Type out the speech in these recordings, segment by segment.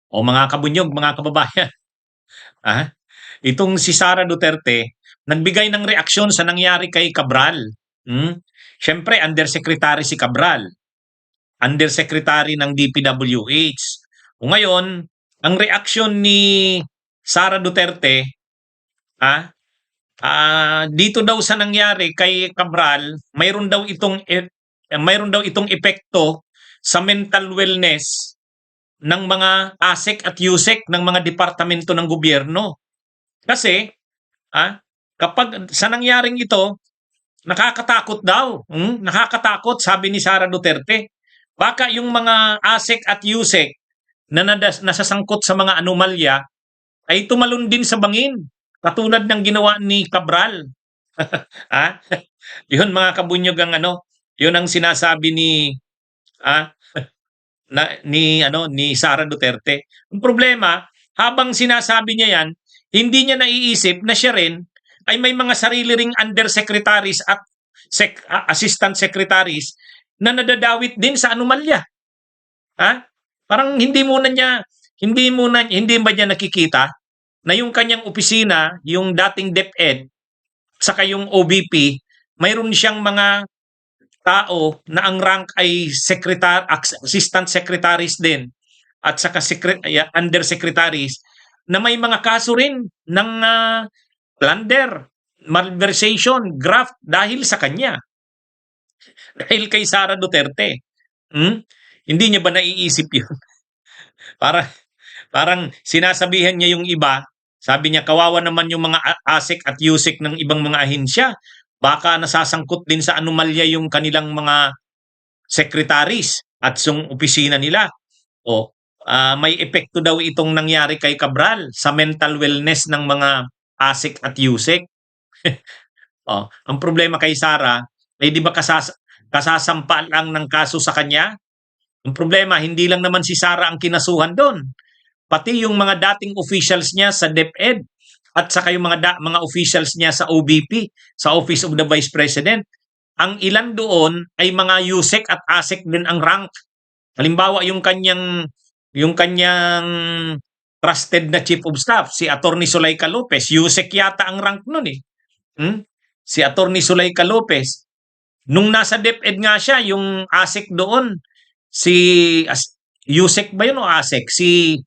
O mga kabunyog, mga kababayan, ah, itong si Sara Duterte, nagbigay ng reaksyon sa nangyari kay Cabral. Hmm? Siyempre, undersecretary si Cabral, undersecretary ng DPWH. O ngayon, ang reaksyon ni Sara Duterte, ah, dito daw sa nangyari kay Cabral, mayroon daw itong epekto sa mental wellness ng mga ASEC at USEC ng mga departamento ng gobyerno. Kasi kapag sa nangyaring ito, nakakatakot daw. Nakakatakot, sabi ni Sara Duterte. Baka yung mga ASEC at USEC na nasasangkot sa mga anomalya ay tumalon din sa bangin. Katulad ng ginawa ni Cabral. ha? Yun mga kabunyog ang yun ang sinasabi ah, ni Sara Duterte. Ang problema, habang sinasabi niya yan, hindi niya naiisip na siya rin ay may mga sarili ring undersecretaries at assistant secretaries na nadadawit din sa anomalya. Parang hindi ba niya nakikita na yung kanyang opisina, yung dating DepEd, saka yung OBP, mayroon siyang mga tao na ang rank ay assistant secretaries din at saka undersecretaries na may mga kaso rin ng plunder, malversation, graft dahil sa kanya. Dahil kay Sara Duterte. Hindi niya ba naiisip yun? Parang sinasabihan niya yung iba, sabi niya kawawa naman yung mga ASEC at USEC ng ibang mga ahensya. Baka nasasangkot din sa anomalya yung kanilang mga secretaries at yung opisina nila. O may epekto daw itong nangyari kay Cabral sa mental wellness ng mga ASEC at USEC. Ang problema kay Sara, ay di ba kasasampa lang ng kaso sa kanya? Ang problema, hindi lang naman si Sara ang kinasuhan doon. Pati yung mga dating officials niya sa DepEd at saka yung mga officials niya sa OBP, sa Office of the Vice President. Ang ilan doon ay mga USEC at ASEC din ang rank. Halimbawa, yung kanyang trusted na Chief of Staff, si Attorney Zuleika Lopez, USEC yata ang rank nun eh. Si Attorney Zuleika Lopez. Nung nasa DepEd nga siya, yung ASEC doon, USEC ba yun o ASEC? Si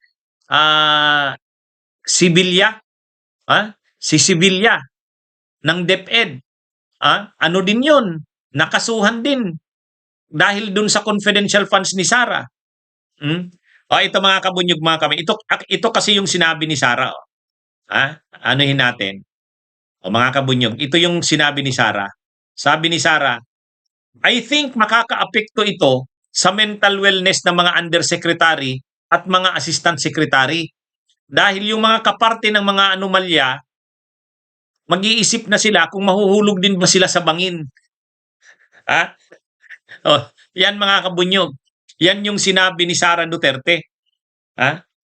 Sibilya, si Sibilya ng DepEd. Ano din yun? Nakasuhan din dahil dun sa confidential funds ni Sara. Ito mga kabunyog mga kami. Ito kasi yung sinabi ni Sara. Anuhin natin. Mga kabunyog, ito yung sinabi ni Sara. Sabi ni Sara, I think makakaapekto ito sa mental wellness ng mga undersecretary at mga assistant secretary. Dahil yung mga kaparte ng mga anomalya, mag-iisip na sila kung mahuhulog din ba sila sa bangin. Yan mga kabunyog. Yan yung sinabi ni Sara Duterte.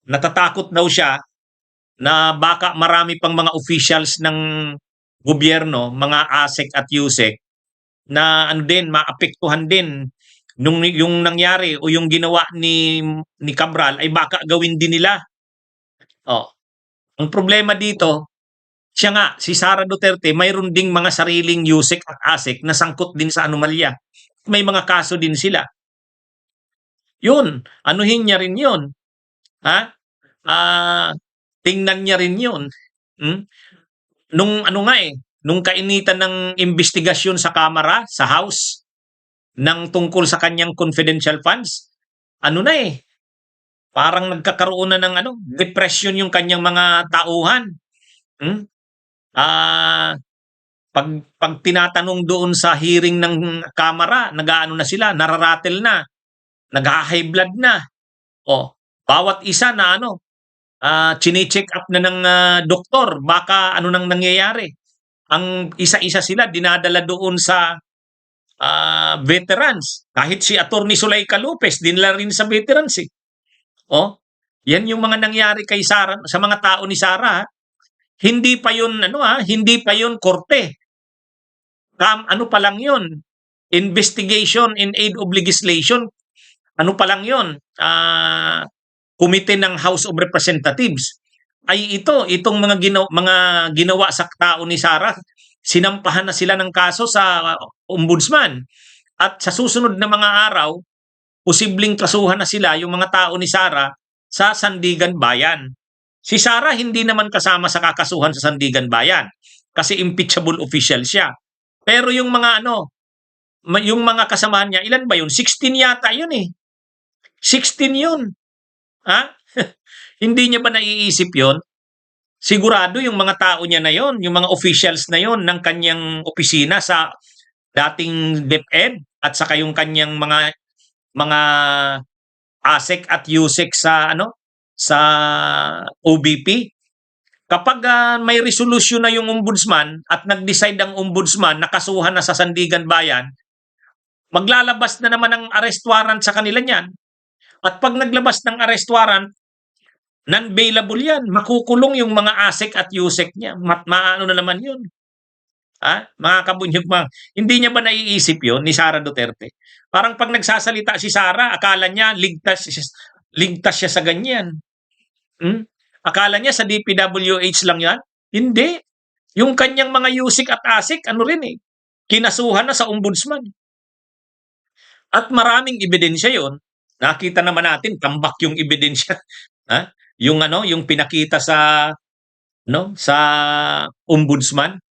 Natatakot daw siya na baka marami pang mga officials ng gobyerno, mga ASEC at USEC, na maapektuhan din yung nangyari o yung ginawa ni Cabral ay baka gawin din nila. Ang problema dito, siya nga, si Sara Duterte, mayroon ding mga sariling USEC at ASEC na sangkot din sa anomalya. May mga kaso din sila. Yun, anuhin niya rin yun. Tingnan niya rin yun. Nung kainitan ng investigasyon sa Kamara, sa House, ng tungkol sa kanyang confidential funds, parang nagkakaroon na ng depression yung kanyang mga tauhan. Pag tinatanong doon sa hearing ng Kamara, na sila, nararatel na, nag-high blood na. Bawat isa na chine-check up na ng doktor, baka nang nangyayari. Ang isa-isa sila dinadala doon sa veterans. Kahit si Attorney Zuleika Lopez, dinala rin sa veterans eh. Yan yung mga nangyari kay Sara, sa mga tao ni Sara. Hindi pa yun, hindi pa yun korte. Pa lang yun? Investigation in aid of legislation. Pa lang yun? komite ng House of Representatives ay itong mga ginawa sa tao ni Sara, sinampahan na sila ng kaso sa ombudsman. At sa susunod na mga araw, posibleng kasuhan na sila yung mga tao ni Sara sa Sandigan Bayan. Si Sara hindi naman kasama sa kakasuhan sa Sandigan Bayan kasi impeachable official siya. Pero yung mga yung mga kasamahan niya, ilan ba yun? 16 yata yun eh. 16 yun. Ha? Hindi niya ba naiisip yon? Sigurado yung mga tao niya na yon, yung mga officials na yon ng kanyang opisina sa dating DepEd at saka yung kanyang mga ASEC at USEC sa OBP. Kapag may resolution na yung ombudsman at nag-decide ang ombudsman na kasuhan na sa Sandigan Bayan, maglalabas na naman ang arrest warrant sa kanila niyan. At pag naglabas ng arrest warrant, non-bailable yan. Makukulong yung mga ASEC at USEC niya. Maano na naman yun. Mga kabunyog, hindi niya ba naiisip yun ni Sara Duterte? Parang pag nagsasalita si Sara, akala niya ligtas siya sa ganyan. Akala niya sa DPWH lang yan? Hindi. Yung kanyang mga USEC at ASEC, kinasuhan na sa ombudsman. At maraming ebidensya yon. Nakita naman natin, tambak yung ebidensya. Yung pinakita sa ombudsman,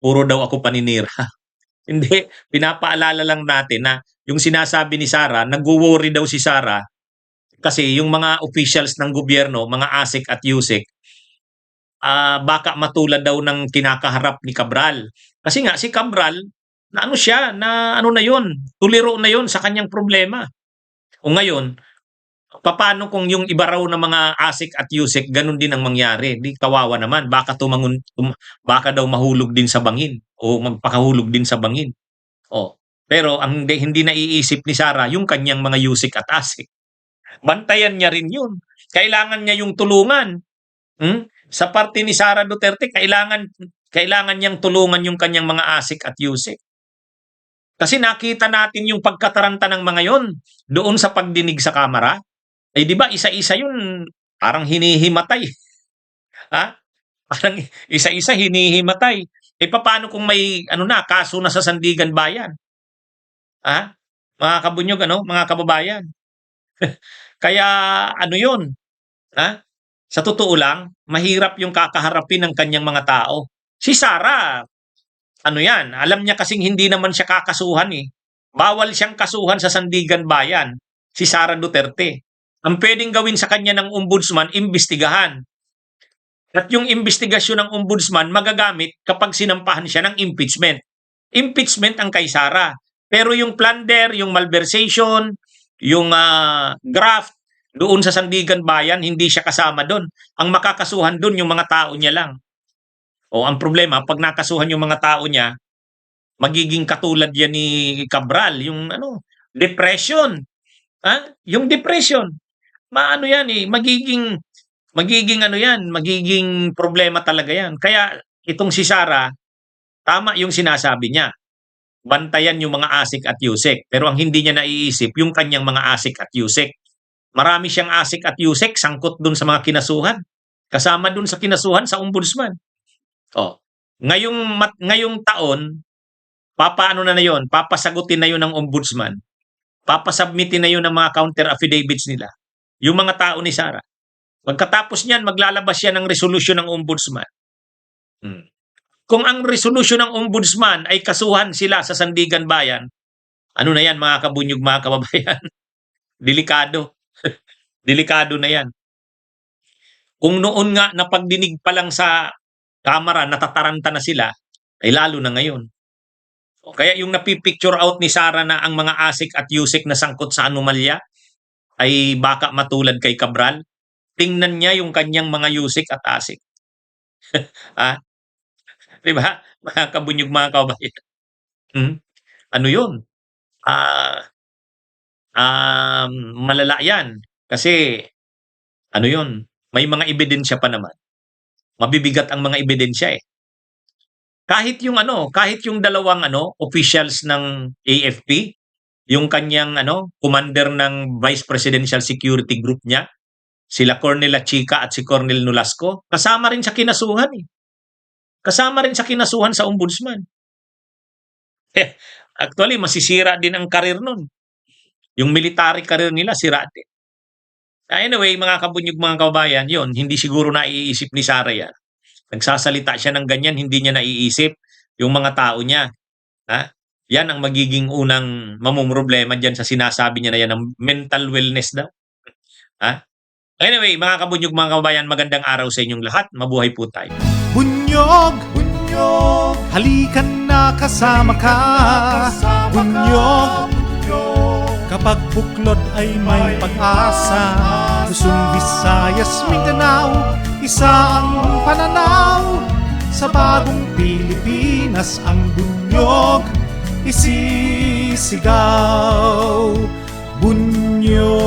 puro daw ako paninira. Hindi, pinapaalala lang natin na yung sinasabi ni Sara, nag-worry daw si Sara kasi yung mga officials ng gobyerno, mga ASEC at USEC, baka matulad daw ng kinakaharap ni Cabral. Kasi nga si Cabral, na yun, tuliro na yun sa kanyang problema. O ngayon, paano kung yung iba raw na mga ASEC at USEC, ganun din ang mangyari? Di kawawa naman, baka baka daw mahulog din sa bangin o magpakahulog din sa bangin. Pero ang hindi naiisip ni Sara yung kanyang mga USEC at ASEC. Bantayan niya rin yun. Kailangan niya yung tulungan. Sa parte ni Sara Duterte, kailangan niyang tulungan yung kanyang mga ASEC at USEC. Kasi nakita natin yung pagkataranta ng mga yon doon sa pagdinig sa Kamara. Di ba isa-isa yun, parang hinihimatay. Parang isa-isa hinihimatay. Paano kung may kaso na sa Sandigan Bayan? Mga kabunyog, mga kababayan. Kaya yun? Sa totoo lang, mahirap yung kakaharapin ng kanyang mga tao. Si Sara, alam niya kasing hindi naman siya kakasuhan eh. Bawal siyang kasuhan sa Sandigan Bayan, si Sara Duterte. Ang pwedeng gawin sa kanya ng ombudsman, imbestigahan. At yung investigasyon ng ombudsman magagamit kapag sinampahan siya ng impeachment. Impeachment ang kay Sara. Pero yung plunder, yung malversation, yung graft, doon sa Sandigan Bayan, hindi siya kasama doon. Ang makakasuhan doon yung mga tao niya lang. Ang problema, pag nakasuhan yung mga tao niya, magiging katulad yan ni Cabral, yung depression. Yung depression. Magiging problema talaga yan. Kaya itong si Sara, tama yung sinasabi niya. Bantayan yung mga ASEC at USEC. Pero ang hindi niya naiisip, yung kanyang mga ASEC at USEC. Marami siyang ASEC at USEC, sangkot dun sa mga kinasuhan. Kasama dun sa kinasuhan sa ombudsman. Ngayong taon, papasagutin na yun ng ombudsman. Papasubmitin na yun ng mga counter affidavits nila. Yung mga tao ni Sara. Pagkatapos niyan, maglalabas yan ng resolusyon ng ombudsman. Kung ang resolusyon ng ombudsman ay kasuhan sila sa Sandigan Bayan, na yan mga kabunyog, mga kababayan? Delikado. Delikado na yan. Kung noon nga na pagdinig pa lang sa Kamara, natataranta na sila, ay lalo na ngayon. Kaya yung napipicture out ni Sara na ang mga ASEC at USEC na sangkot sa anomalya ay baka matulad kay Cabral. Tingnan niya yung kanyang mga USEC at ASEC. Diba? Mga kabunyog, mga kababayan. Yun? Malala yan. Kasi, yun? May mga ebidensya pa naman. Mabibigat ang mga ebidensya eh. Kahit yung dalawang officials ng AFP, yung kanyang commander ng Vice Presidential Security Group niya, sila Cornel Chica at si Cornel Nolasco, kasama rin sa kinasuhan eh. Kasama rin sa kinasuhan sa ombudsman. Actually, masisira din ang karir nun. Yung military career nila, sira din. Anyway, mga kabunyog, mga kababayan, yon hindi siguro naiisip ni Sara yan. Nagsasalita siya ng ganyan, hindi niya naiisip yung mga tao niya. Ha? Yan ang magiging unang mamumroblema dyan sa sinasabi niya na yan ng mental wellness daw. Ha? Anyway, mga kabunyog, mga kababayan, magandang araw sa inyong lahat. Mabuhay po tayo. Bunyog, bunyog, halikan na kasama ka. Bunyog, kapag buklod ay may pag-asa. Luzon, Visayas, Mindanao, isa ang pananaw. Sa bagong Pilipinas ang bunyog isisigaw. Bunyog.